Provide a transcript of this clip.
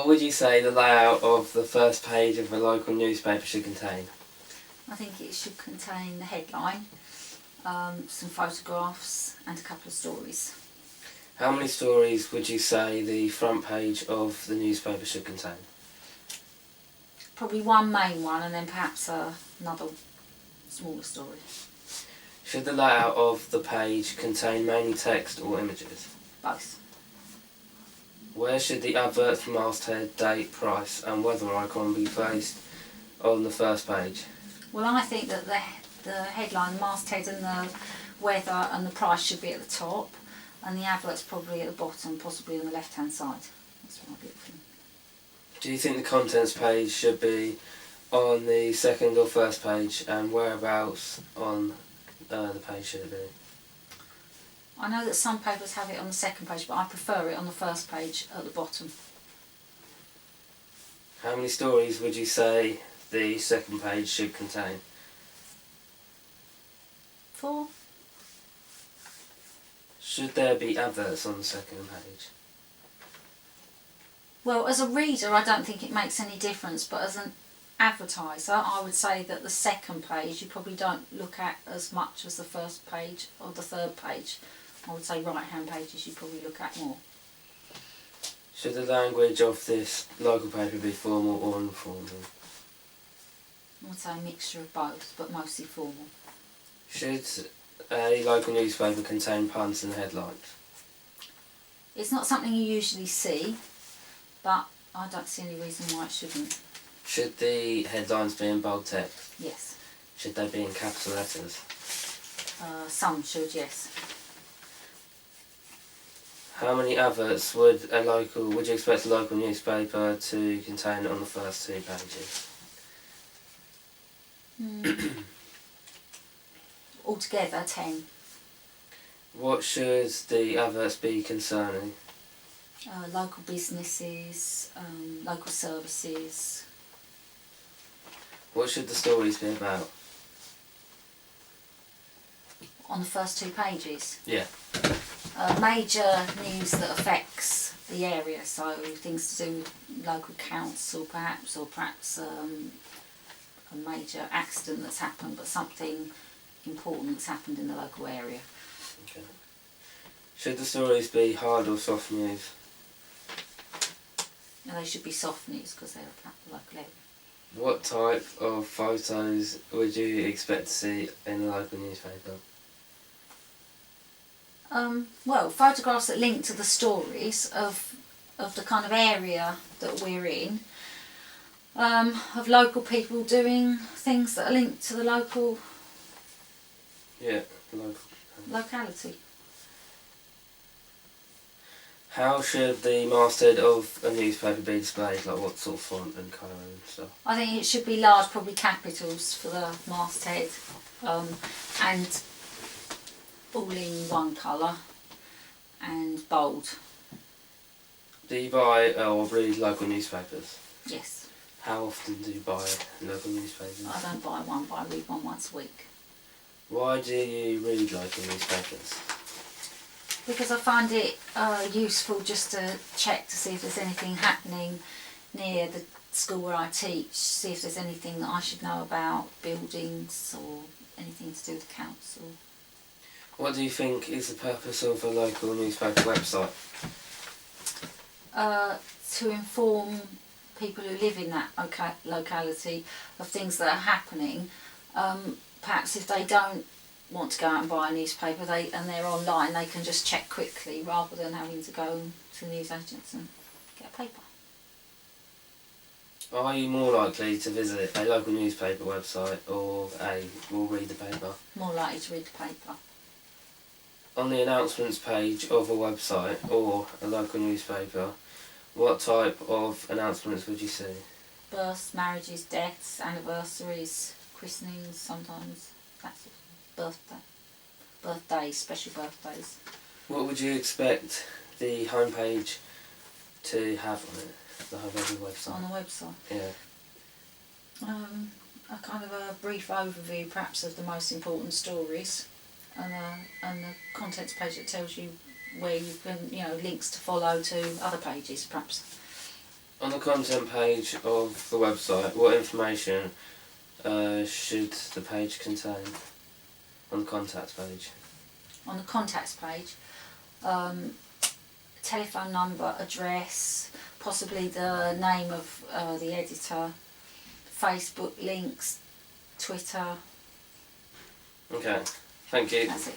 would you say the layout of the first page of a local newspaper should contain? I think it should contain the headline, some photographs and a couple of stories. How many stories would you say the front page of the newspaper should contain? Probably one main one and then perhaps another smaller story. Should the layout of the page contain mainly text or images? Both. Where should the advert's masthead, date, price and weather icon be placed on the first page? Well, I think that the headline, the masthead and the weather and the price should be at the top, and the advert's probably at the bottom, possibly on the left-hand side. That's my bit thing. Do you think the contents page should be on the second or first page, and whereabouts on the page should it be? I know that some papers have it on the second page, but I prefer it on the first page at the bottom. How many stories would you say the second page should contain? 4. Should there be adverts on the second page? Well, as a reader, I don't think it makes any difference, but as an advertiser, I would say that the second page you probably don't look at as much as the first page or the third page. I would say right-hand pages you probably look at more. Should the language of this local paper be formal or informal? I would say a mixture of both, but mostly formal. Should a local newspaper contain puns and headlines? It's not something you usually see, but I don't see any reason why it shouldn't. Should the headlines be in bold text? Yes. Should they be in capital letters? Some should, yes. How many adverts would you expect a local newspaper to contain on the first 2 pages? Altogether 10. What should the adverts be concerning? Local businesses, local services. What should the stories be about? On the first 2 pages? Yeah. Major news that affects the area, so things to do with local council perhaps, or perhaps a major accident that's happened, but something important that's happened in the local area. Okay. Should the stories be hard or soft news? No, they should be soft news because they're a local area. What type of photos would you expect to see in a local newspaper? Well, photographs that link to the stories of the kind of area that we're in, of local people doing things that are linked to the local locality. How should the masthead of a newspaper be displayed? Like what sort of font and colour and stuff? I think it should be large, probably capitals for the masthead, and all in one colour and bold. Do you buy or read local newspapers? Yes. How often do you buy local newspapers? I don't buy one, but I read one once a week. Why do you read local newspapers? Because I find it useful just to check to see if there's anything happening near the school where I teach, see if there's anything that I should know about buildings or anything to do with the council. What do you think is the purpose of a local newspaper website? To inform people who live in that locality of things that are happening. Perhaps if they don't want to go out and buy a newspaper and they're online, they can just check quickly rather than having to go to newsagents and get a paper. Are you more likely to visit a local newspaper website or read the paper? More likely to read the paper. On the announcements page of a website or a local newspaper, what type of announcements would you see? Births, marriages, deaths, anniversaries, christenings sometimes, that sort of thing. Birthdays, special birthdays. What would you expect the homepage to have on it, the homepage of the website? On the website? Yeah. A kind of a brief overview perhaps of the most important stories, and the contents page that tells you where you can, links to follow to other pages perhaps. On the content page of the website, what information should the page contain? On the contact page. On the contacts page, telephone number, address, possibly the name of the editor, Facebook links, Twitter. Okay, thank you. That's it.